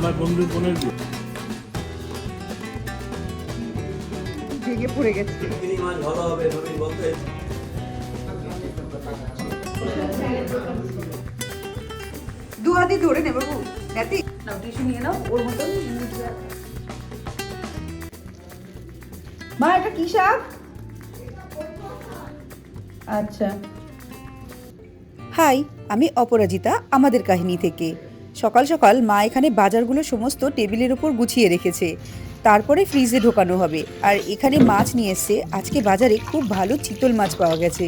আমার বন্ধুর বোনের বিয়ে। ভেঙে পড়ে গেছে। মাছ ভালো হবে নবীন বলতে। দু হাতে ধরে নে বাবু। নাতি নাও টিস্যু নিয়ে নাও ওর মতন। মা এটা কি শাক? আচ্ছা। হাই, আমি অপরাজিতা আমাদের কাহিনী থেকে। সকাল সকাল মা এখানে বাজারগুলো সমস্ত টেবিলের উপর গুছিয়ে রেখেছে, তারপরে ফ্রিজে ঢোকানো হবে। আর এখানে মাছ নিয়ে এসছে। আজকে বাজারে খুব ভালো চিতল মাছ পাওয়া গেছে।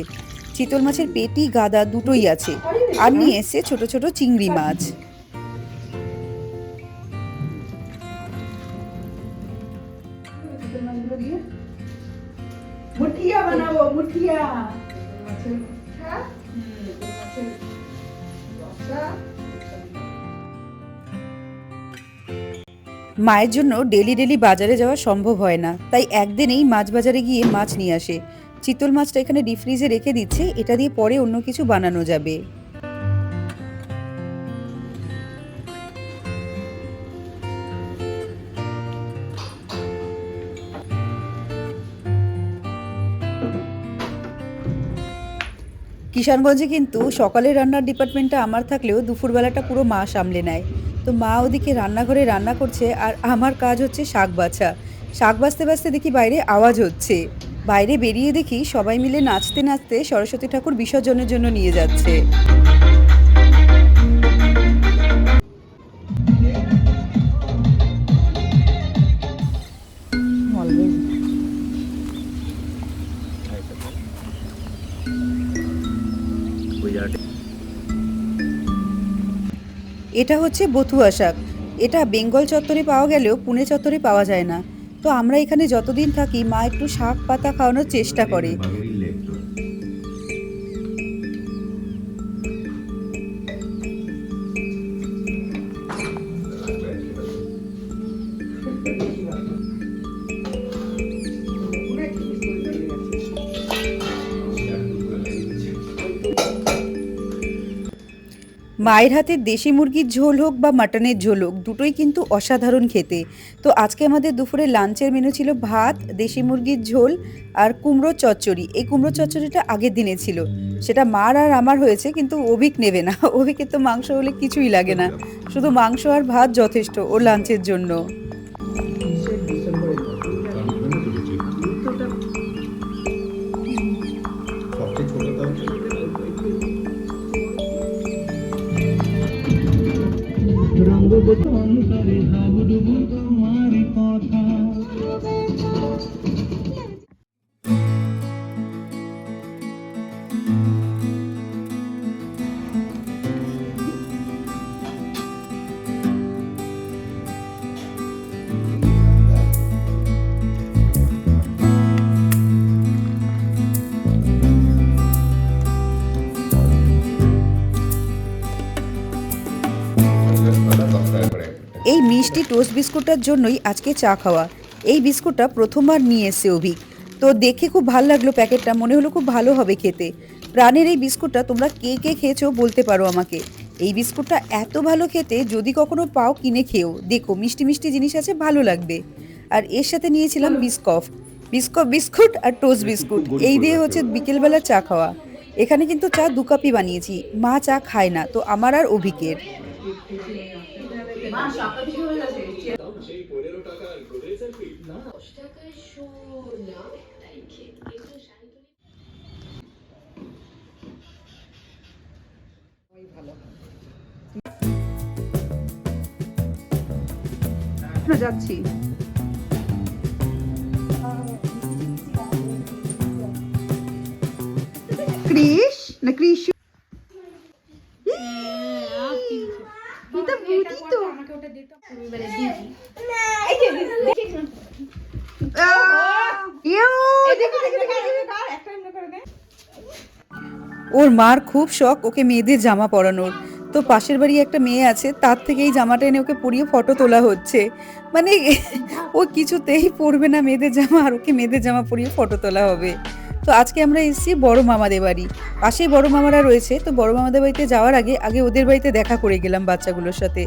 চিতল মাছের পেটি গাদা দুটোই আছে। আর নিয়ে এসছে ছোট ছোট চিংড়ি মাছ। মুঠিয়া বানাবো, মুঠিয়া। মায়ের জন্য ডেলি ডেলি বাজারে যাওয়া সম্ভব হয় না, তাই একদিনেই মাছ বাজারে গিয়ে মাছ নিয়ে আসে। চিতল মাছটা এখানে ডিপ ফ্রিজে রেখে দিচ্ছে, এটা দিয়ে পরে অন্য কিছু বানানো যাবে। কিষানগঞ্জে কিন্তু সকালের রান্নার ডিপার্টমেন্টটা আমার থাকলেও দুপুরবেলাটা পুরো মা সামলে নেয়। তো মা ওদিকে রান্নাঘরে রান্না করছে আর আমার কাজ হচ্ছে শাক বাছা। শাক বাছতে বাছতে দেখি বাইরে আওয়াজ হচ্ছে। বাইরে বেরিয়ে দেখি সবাই মিলে নাচতে নাচতে সরস্বতী ঠাকুর বিসর্জনের জন্য নিয়ে যাচ্ছে। এটা হচ্ছে বথুয়া শাক। এটা বেঙ্গল চত্বরে পাওয়া গেলেও পুনে চত্বরে পাওয়া যায় না। তো আমরা এখানে যতদিন থাকি মা একটু শাক পাতা খাওয়ানোর চেষ্টা করে। মায়ের হাতের দেশি মুরগির ঝোল হোক বা মাটনের ঝোল হোক, দুটোই কিন্তু অসাধারণ খেতে। তো আজকে আমাদের দুপুরে লাঞ্চের মেনু ছিল ভাত, দেশি মুরগির ঝোল আর কুমড়োর চচ্চড়ি। এই কুমড়োর চচ্চড়িটা আগের দিনে ছিল, সেটা মার আর আমার হয়েছে, কিন্তু অভিক নেবে না। অভিকের তো মাংস হলে কিছুই লাগে না, শুধু মাংস আর ভাত যথেষ্ট ওর লাঞ্চের জন্য। এই মিষ্টি টোস্ট বিস্কুটটার জন্যই আজকে চা খাওয়া। এই বিস্কুটটা প্রথমবার নিয়ে এসছে অভিক। তো দেখে খুব ভালো লাগলো প্যাকেটটা, মনে হলো খুব ভালো হবে খেতে। প্রাণের এই বিস্কুটটা তোমরা কে কে খেয়েছো বলতে পারো আমাকে। এই বিস্কুটটা এত ভালো খেতে, যদি কখনো পাও কিনে খেও, দেখো মিষ্টি মিষ্টি জিনিস আছে, ভালো লাগবে। আর এর সাথে নিয়েছিলাম বিস্কুট আর টোস্ট বিস্কুট। এই দিয়ে হচ্ছে বিকেলবেলা চা খাওয়া। এখানে কিন্তু চা 2 কাপই বানিয়েছি, মা চা খায় না, তো আমার আর অভিকের। যাচ্ছি ক্রিশ না ক্রিশ ওর মার খুব শখ ওকে মেয়েদের জামা পরানোর। তো পাশের বাড়ি একটা মেয়ে আছে, তার থেকে এই জামাটা এনে ওকে পরিয়ে ফটো তোলা হচ্ছে। মানে ও কিছুতেই পরবে না মেয়েদের জামা, আর ওকে মেয়েদের জামা পরিয়ে ফটো তোলা হবে। তো আজকে আমরা এসেছি বড় মামাদের বাড়ি, পাশেই বড় মামারা রয়েছে। তো বড় মামাদের বাড়িতে যাওয়ার আগে আগে ওদের বাড়িতে দেখা করে গেলাম বাচ্চাগুলোর সাথে।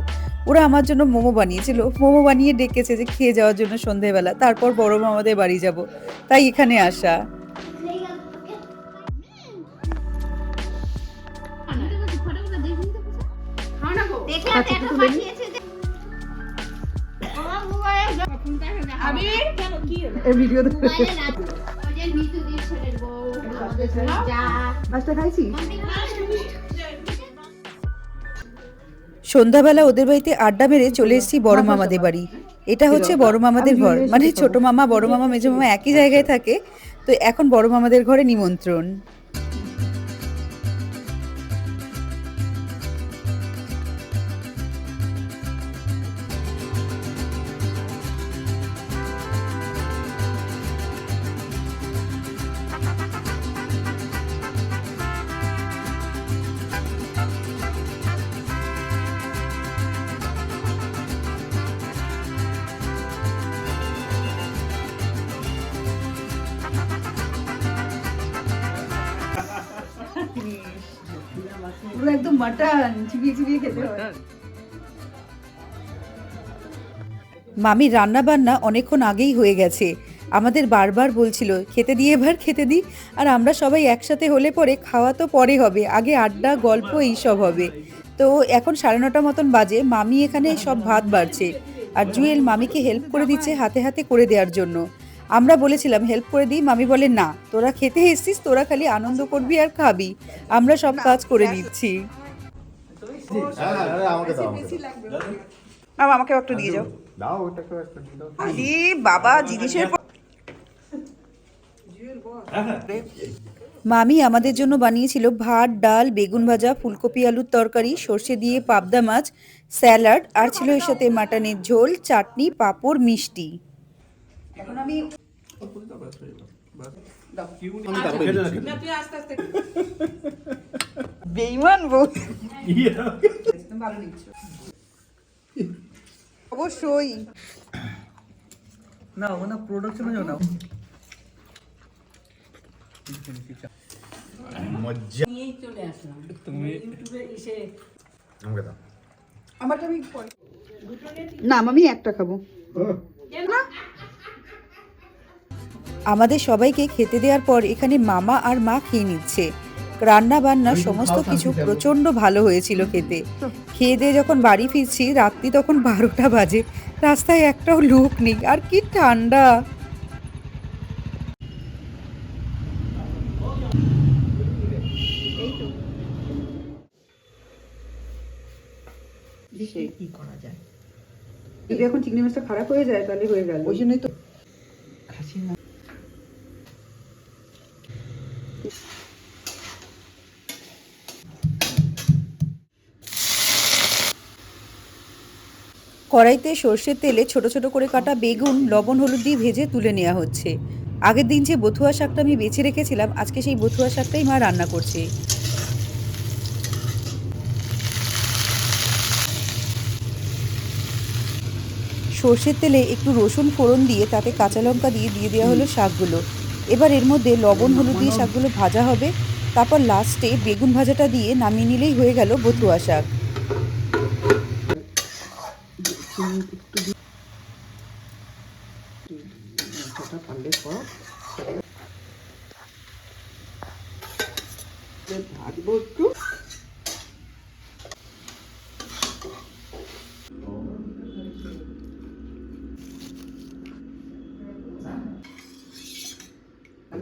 ওরা আমার জন্য মোমো বানিয়েছিল, মোমো বানিয়ে ডেকেছে যে খেয়ে যাওয়ার জন্য সন্ধেবেলা, তারপর বড় মামাদের বাড়ি যাব, তাই এখানে আসা। সন্ধ্যাবেলা ওদের বাড়িতে আড্ডা মেরে চলে এসেছি বড় মামাদের বাড়ি। এটা হচ্ছে বড় মামাদের ঘর, মানে ছোট মামা বড় মামা মেজো মামা একই জায়গায় থাকে। তো এখন বড় মামাদের ঘরে নিমন্ত্রণ। পুরো একদম মাটন চিবিয়ে চিবিয়ে খেতে হয়। মামির রান্না বান্না অনেকক্ষণ আগেই হয়ে গেছে, আমাদের বারবার বলছিল খেতে দিয়ে এবার খেতে দিই। আর আমরা সবাই একসাথে হলে পরে খাওয়া তো পরে হবে, আগে আড্ডা গল্প এইসব হবে। তো এখন 9:30 মতন বাজে, মামি এখানে সব ভাত বাড়ছে আর জুয়েল মামিকে হেল্প করে দিচ্ছে হাতে হাতে করে দেওয়ার জন্য। আমরা বলেছিলাম হেল্প করে দিই, মামি বলে না, তোরা খেতে এসেছিস, তোরা খালি আনন্দ করবি আর খাবি, আমরা সব কাজ করে দিচ্ছি। আমাকে একটু দিয়ে যাও। আরে বাবা, জিনিসের মামি আমাদের জন্য বানিয়েছিল ভাত, ডাল, বেগুন ভাজা, ফুলকপি আলুর তরকারি, সর্ষে দিয়ে পাবদা মাছ, স্যালাড, আর ছিল এর সাথে মাটনের ঝোল, চাটনি, পাঁপড়, মিষ্টি। এখন আমি বেইমান বউ অবশ্যই না ওনা প্রোডাকশনে যাও না মজা নিয়েই চলে আসলাম তুমি ইউটিউবে এসে আমাকে দাও আমারটা আমি না আমি একটা খাবো। আমাদের সবাইকে খেতে দেওয়ার পর এখানে মামা আর মা খেয়ে নিচ্ছে। রান্না বান্না সমস্ত কিছু প্রচন্ড ভালো হয়েছিল খেতে। খেয়ে দিয়ে যখন বাড়ি ফিরছি রাত্রি তখন 12টা বাজে, রাস্তায় একটাও লোক নেই, আর কি ঠান্ডা। কি করা যায় যদি এখন চিংড়ি মাছটা খারাপ হয়ে যায় তাহলে হয়ে গেল, ওই জন্যই তো খাসি না কড়াইতে সর্ষের তেলে ছোট ছোট করে কাটা বেগুন লবণ হলুদ দিয়ে ভেজে তুলে নেওয়া হচ্ছে। আগের দিন যে বথুয়া শাকটা আমি বেছে রেখেছিলাম, আজকে সেই বথুয়া শাকটাই মা রান্না করছে। সর্ষের তেলে একটু রসুন ফোড়ন দিয়ে তাতে কাঁচা লঙ্কা দিয়ে দিয়ে দেওয়া হলো শাকগুলো। এবার এর মধ্যে লবণ হলুদ দিয়ে শাকগুলো ভাজা হবে, তারপর লাস্টে বেগুন ভাজাটা দিয়ে নামিয়ে নিলেই হয়ে গেল বথুয়া শাক। ভাজবো একটু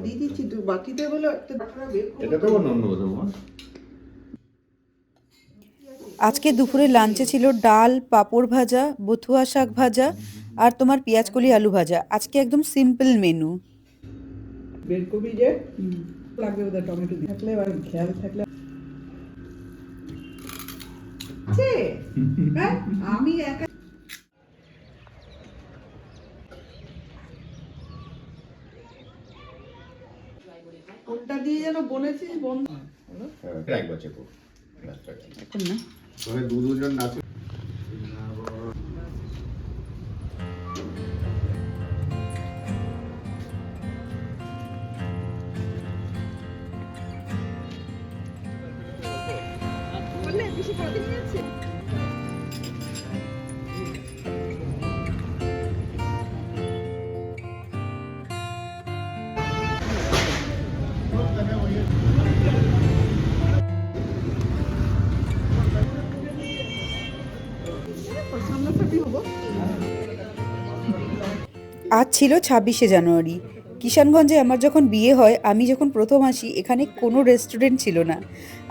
দিয়ে দিচ্ছি বাকিতে বলে এটা তো অন্য কথা বল আজকে দুপুরে লাঞ্চে ছিল ডাল, পাঁপড় ভাজা, বথুয়া শাক ভাজা আর তোমার পেঁয়াজকলি আলু ভাজা। আজকে একদম সিম্পল মেনু। বেলকপি যে লাগবে ওদের টমেটো দিয়ে থাকলে আর খেয়াল থাকলে আমি একা কোনটা দিয়ে যেন বলেছিস বন্ধু একবার চেক করো এখন না তবে দুজন আছে আজ ছিল ২৬শে জানুয়ারি। কিষানগঞ্জে আমার যখন বিয়ে হয়, আমি যখন প্রথম আসি এখানে কোনো রেস্টুরেন্ট ছিল না।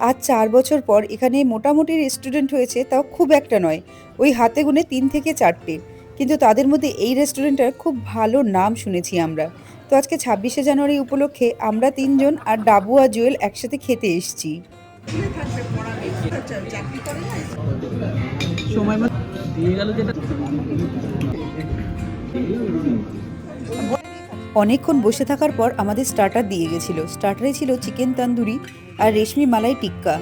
আজ ৪ বছর পর এখানে মোটামুটি রেস্টুরেন্ট হয়েছে, তাও খুব একটা নয়, ওই হাতে গুনে ৩ থেকে ৪টে। কিন্তু তাদের মধ্যে এই রেস্টুরেন্টটার খুব ভালো নাম শুনেছি আমরা। তো আজকে ২৬শে জানুয়ারি উপলক্ষে আমরা ৩জন আর ডাবু আর জুয়েল একসাথে খেতে এসেছি। সময় মতো অনেকক্ষণ বসে থাকার পর আমাদের স্টার্টার দিয়ে গেছিল। স্টার্টারে ছিল চিকেন তন্দুরি আর রেশমি মালাই টিক্কা,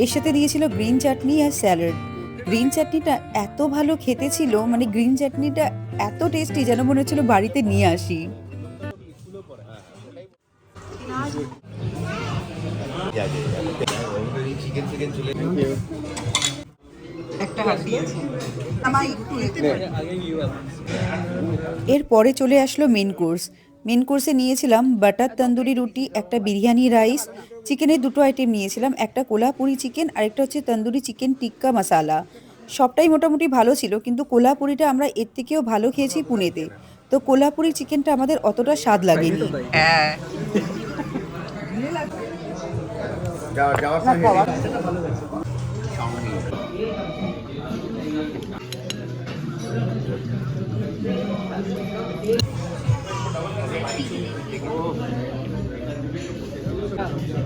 এর সাথে দিয়েছিল গ্রিন চাটনি আর স্যালাড। গ্রিন চাটনিটা এত ভালো খেতে ছিল, মানে গ্রিন চাটনিটা এত টেস্টি যেন মনে হচ্ছিল বাড়িতে নিয়ে আসি। এরপরে চলে আসলো মেন কোর্স। মেন কোর্সে নিয়েছিলাম বাটার তন্দুরি রুটি, একটা বিরিয়ানি রাইস, চিকেনের 2টো আইটেম নিয়েছিলাম, একটা কোলাপুরি চিকেন আর একটা হচ্ছে তন্দুরি চিকেন টিক্কা মশালা। সবটাই মোটামুটি ভালো ছিল, কিন্তু কোলাপুরিটা আমরা এর থেকেও ভালো খেয়েছি পুনেতে। তো কোলাপুরি চিকেনটা আমাদের অতটা স্বাদ লাগেনি। যাওয়ার সময়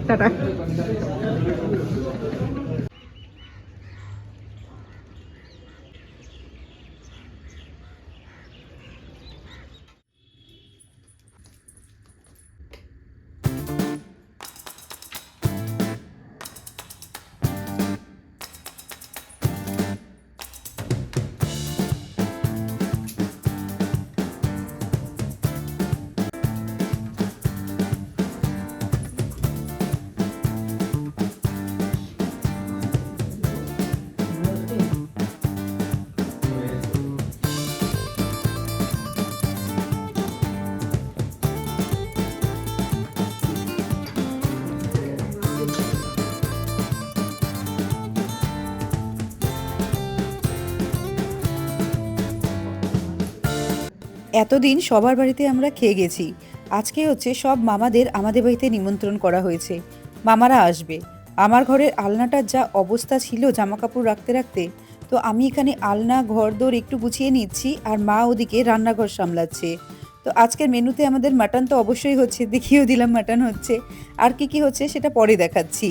টাটা। এতদিন সবার বাড়িতে আমরা খেয়ে গেছি, আজকে হচ্ছে সব মামাদের আমাদের বাড়িতে নিমন্ত্রণ করা হয়েছে। মামারা আসবে। আমার ঘরের আলনাটার যা অবস্থা ছিল জামা কাপড় রাখতে রাখতে, তো আমি এখানে আলনা ঘরদোর একটু গুছিয়ে নিচ্ছি আর মা ওদিকে রান্নাঘর সামলাচ্ছে। তো আজকের মেনুতে আমাদের মাটন তো অবশ্যই হচ্ছে, দেখিয়েও দিলাম মাটন হচ্ছে। আর কি কি হচ্ছে সেটা পরে দেখাচ্ছি।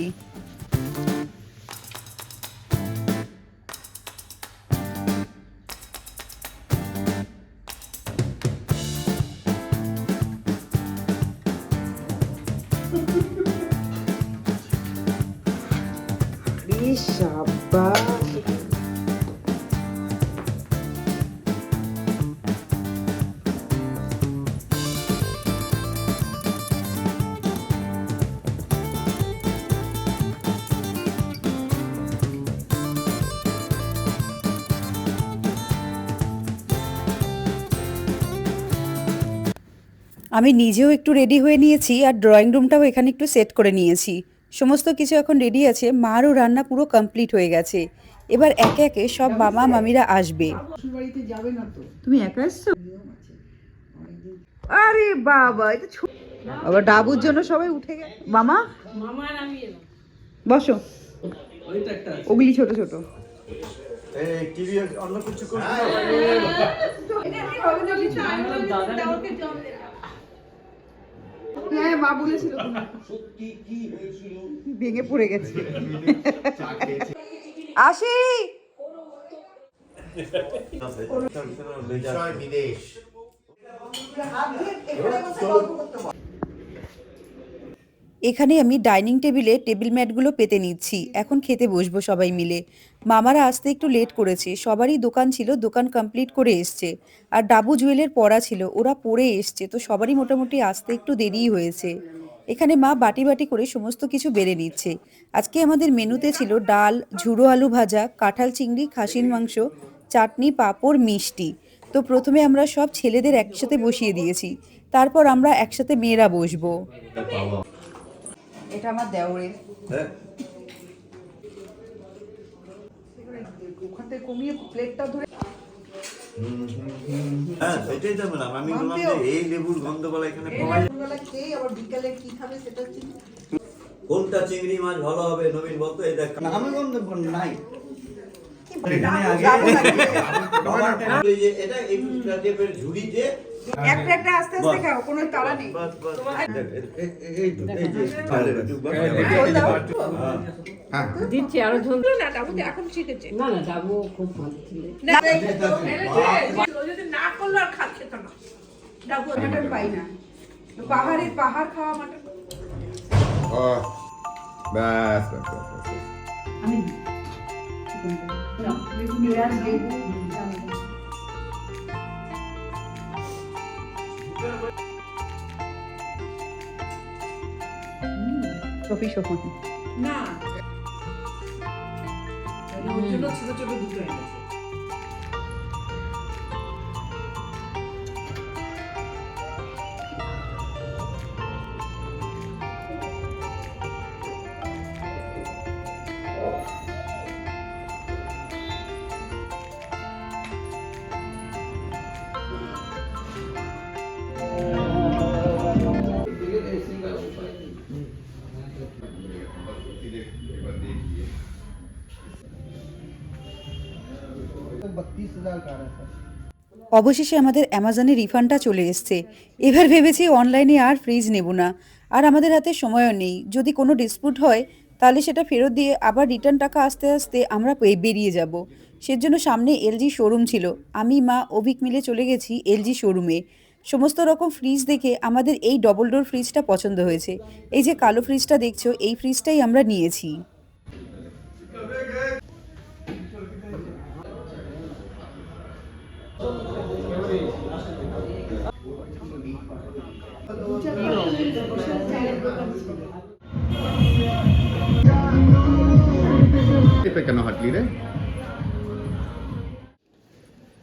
আমি নিজেও একটু রেডি হয়ে নিয়েছি আর ড্রয়িং রুমটাও এখানে একটু সেট করে নিয়েছি। সমস্ত কিছু এখন রেডি আছে, মারও রান্না পুরো কমপ্লিট হয়ে গেছে। এবার একে একে সব মামা মামিরা আসবে। বাড়িতে যাবে না তো? তুমি একা এসছো? আরে বাবা, এটা আবার ডাবুর জন্য সবাই উঠে গেছে। মামা বসো, ওগুলি ছোট ছোট। অন্য কিছু করবো হ্যাঁ, মা বলেছিল ভেঙে পড়ে গেছে। আসি। বিদেশ এখানে আমি ডাইনিং টেবিলে টেবিল ম্যাটগুলো পেতে নিচ্ছি, এখন খেতে বসবো সবাই মিলে। মামারা আসতে একটু লেট করেছে, সবারই দোকান ছিল, দোকান কমপ্লিট করে এসছে। আর ডাবু জুয়েলের পড়া ছিল, ওরা পড়ে এসছে, তো সবারই মোটামুটি আসতে একটু দেরিই হয়েছে। এখানে মা বাটি বাটি করে সমস্ত কিছু বেড়ে নিচ্ছে। আজকে আমাদের মেনুতে ছিল ডাল, ঝুড়ো আলু ভাজা, কাঁঠাল চিংড়ি, খাসির মাংস, চাটনি, পাঁপড়, মিষ্টি। তো প্রথমে আমরা সব ছেলেদের একসাথে বসিয়ে দিয়েছি, তারপর আমরা একসাথে মেয়েরা বসবো। এটা আমার দেওরের। হ্যাঁ ওখান থেকে কমিয়ে প্লেটটা ধরে হ্যাঁ সেটাই তো বললাম, আমি বললাম যে এই লেবুর গন্ধ বলা এখানে পাওয়া যায়। সকালবেলা খেয়ে আবার বিকালে কি খাবে সেটা চিন্তা। কোনটা চিংড়ি মাছ ভালো হবে নবীন বলতো, এই দেখ আমি গন্ধ নাই এই যে এটা এই টাইপের ঝুড়িতে একটা একটা আস্তে আস্তে খাও, কোনো তাড়া নেই। বাস বাস এই তো এই যে হ্যাঁ দিচ্ছি আরো ঝোল না ডাবু এখন শিখেছে। না না যাবো খুব ভালো ছিল ও যদি না করলো আর খাচ্ছে তো না। ডাবু মাটন পাই না, পাহাড় খাওয়া মাটন। ও ব্যাস ব্যাস ব্যাস, ব্যাস। আমি পেঁয়াজ লেবু সফি শোভন। না ওর জন্য ছোট ছোট দুটো এনেছে। অবশেষে আমাদের অ্যামাজনে রিফান্ডটা চলে এসছে। এবার ভেবেছি অনলাইনে আর ফ্রিজ নেব না, আর আমাদের হাতে সময়ও নেই। যদি কোনো ডিসপুট হয় তাহলে সেটা ফেরত দিয়ে আবার রিটার্ন টাকা আসতে আসতে আমরা বেরিয়ে যাব। সেজন্য সামনে এলজি শোরুম ছিল, আমি মা অভিক মিলে চলে গেছি এলজি শোরুমে। সমস্ত রকম ফ্রিজ দেখে আমাদের এই ডবল ডোর ফ্রিজটা পছন্দ হয়েছে। এই যে কালো ফ্রিজটা দেখছো, এই ফ্রিজটাই আমরা নিয়েছি। এটা কেন হাঁটলি রে?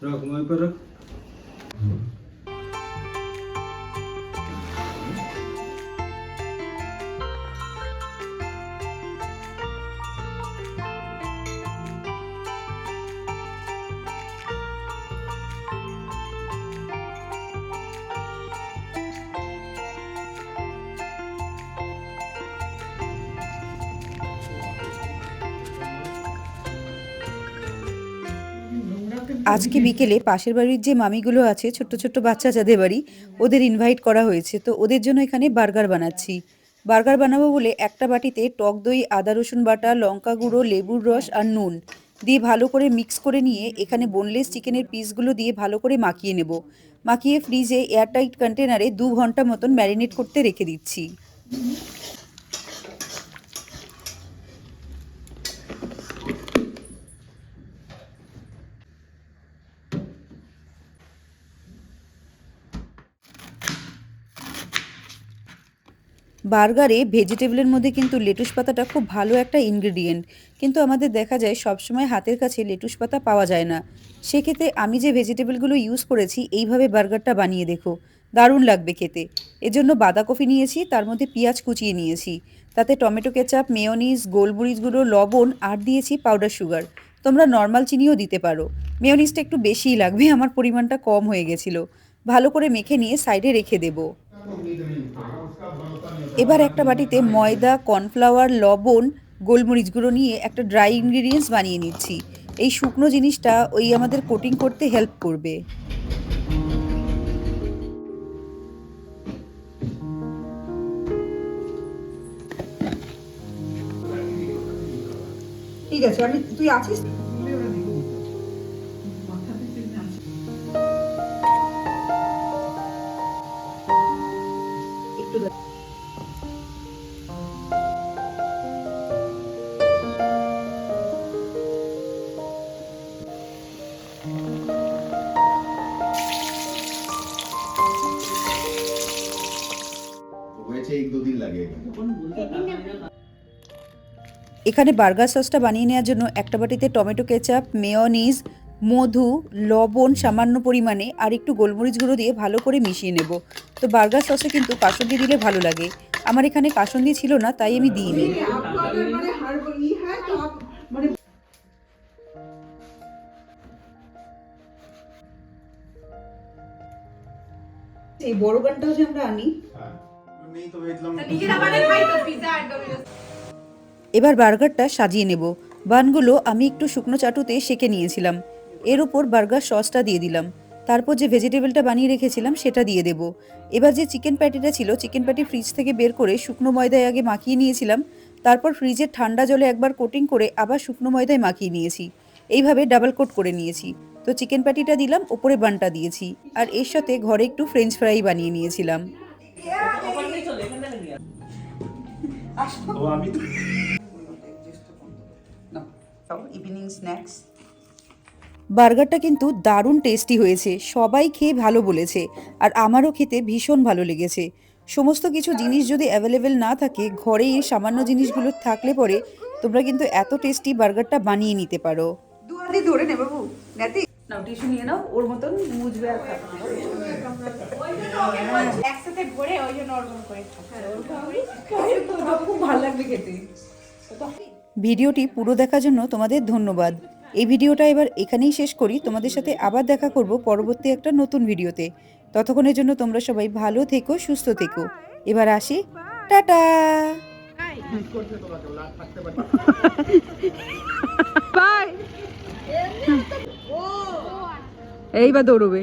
রাখ মই পর রাখ। আজকে বিকেলে পাশের বাড়ির যে মামিগুলো আছে, ছোট্ট ছোট্ট বাচ্চা যাদের বাড়ি, ওদের ইনভাইট করা হয়েছে। তো ওদের জন্য এখানে বার্গার বানাচ্ছি। বার্গার বানাবো বলে একটা বাটিতে টক দই, আদা রসুন বাটা, লঙ্কা গুঁড়ো, লেবুর রস আর নুন দিয়ে ভালো করে মিক্স করে নিয়ে এখানে বোনলেস চিকেনের পিসগুলো দিয়ে ভালো করে মাখিয়ে নেব। মাখিয়ে ফ্রিজে এয়ারটাইট কন্টেনারে 2 ঘন্টা মতন ম্যারিনেট করতে রেখে দিচ্ছি। বার্গারে ভেজিটেবলের মধ্যে কিন্তু লেটুস পাতাটা খুব ভালো একটা ইনগ্রেডিয়েন্ট, কিন্তু আমাদের দেখা যায় সবসময় হাতের কাছে লেটুস পাতা পাওয়া যায় না। সেক্ষেত্রে আমি যে ভেজিটেবলগুলো ইউজ করেছি, এইভাবে বার্গারটা বানিয়ে দেখো, দারুণ লাগবে খেতে। এজন্য বাঁধাকপি নিয়েছি, তার মধ্যে পেঁয়াজ কুচিয়ে নিয়েছি, তাতে টমেটো কেচাপ, মেয়োনিজ, গোলমরিচ গুঁড়ো, লবণ আর দিয়েছি পাউডার সুগার। তোমরা নর্মাল চিনিও দিতে পারো। মেয়োনিজটা একটু বেশিই লাগবে, আমার পরিমাণটা কম হয়ে গেছিলো। ভালো করে মেখে নিয়ে সাইডে রেখে দেবো। এবার একটা বাটিতে ময়দা, কর্নফ্লাওয়ার, লবণ, গোলমরিচ গুঁড়ো নিয়ে একটা ড্রাই ইনগ্রিডিয়েন্টস বানিয়ে নিচ্ছি। এই শুকনো জিনিসটা ওই আমাদের কোটিং করতে হেল্প করবে। ঠিক আছে, তুই আছিস? একটু হয়েছে 1-2 দিন লাগে এখানে বার্গার সসটা বানিয়ে নেওয়ার জন্য একটা বাটিতে টমেটো কেচাপ, মেয়োনিজ, মধু, লবণ সামান্য পরিমাণে আর একটু গোলমরিচ গুঁড়ো দিয়ে ভালো করে মিশিয়ে নেব। তো বার্গার সসে কিন্তু কাসুন্দি দিলে ভালো লাগে। আমার এখানে কাসুন্দি ছিল না, তাই আমি দিইনি। এই বড় গানটাও যে আমরা আনি। নিজেরা বানিয়ে খাই তো পিৎজা আর ডোমিনোস। এবার বার্গারটা সাজিয়ে নেব। বানগুলো আমি একটু শুকনো চাটুতে সেঁকে নিয়েছিলাম। এর ওপর বার্গার সসটা দিয়ে দিলাম। তারপর যে ভেজিটেবলটা বানিয়ে রেখেছিলাম সেটা দিয়ে দেব। এবার যে চিকেন প্যাটিটা ছিল, চিকেন প্যাটি ফ্রিজ থেকে বের করে শুকনো ময়দায় আগে মাখিয়ে নিয়েছিলাম। তারপর ফ্রিজের ঠান্ডা জলে একবার কোটিং করে আবার শুকনো ময়দায় মাখিয়ে নিয়েছি। এইভাবে ডাবল কোট করে নিয়েছি। তো চিকেন প্যাটিটা দিলাম, ওপরে বানটা দিয়েছি। আর এর সাথে ঘরে একটু ফ্রেঞ্চ ফ্রাই বানিয়ে নিয়েছিলাম। Evening snacks. বার্গারটা কিন্তু দারুণ টেস্টি হয়েছে, সবাই খেয়ে ভালো বলেছে আর আমারও খেতে ভীষণ ভালো লেগেছে। সমস্ত কিছু জিনিস যদি অ্যাভেলেবেল না থাকে, ঘরে এই সামান্য জিনিসগুলো থাকলে পরে তোমরা কিন্তু এত টেস্টি বার্গারটা বানিয়ে নিতে পারো। দু হাত দিয়ে ধরে নে বাবু, নাতি নাও টিস্যু নিয়ে নাও, ওর মতন মুছবে আর খাবে। একসাথে ভরে ওই জন্য অর্ডার করে খুব ভালো লাগবে খেতে। ভিডিওটি পুরো দেখার জন্য তোমাদের ধন্যবাদ। এই ভিডিওটা এবার এখানেই শেষ করি। তোমাদের সাথে আবার দেখা করব পরবর্তী একটা নতুন ভিডিওতে। ততক্ষণের জন্য তোমরা সবাই ভালো থেকো, সুস্থ থেকো। এবার আসি, টাটা। এইবার দৌড়বে।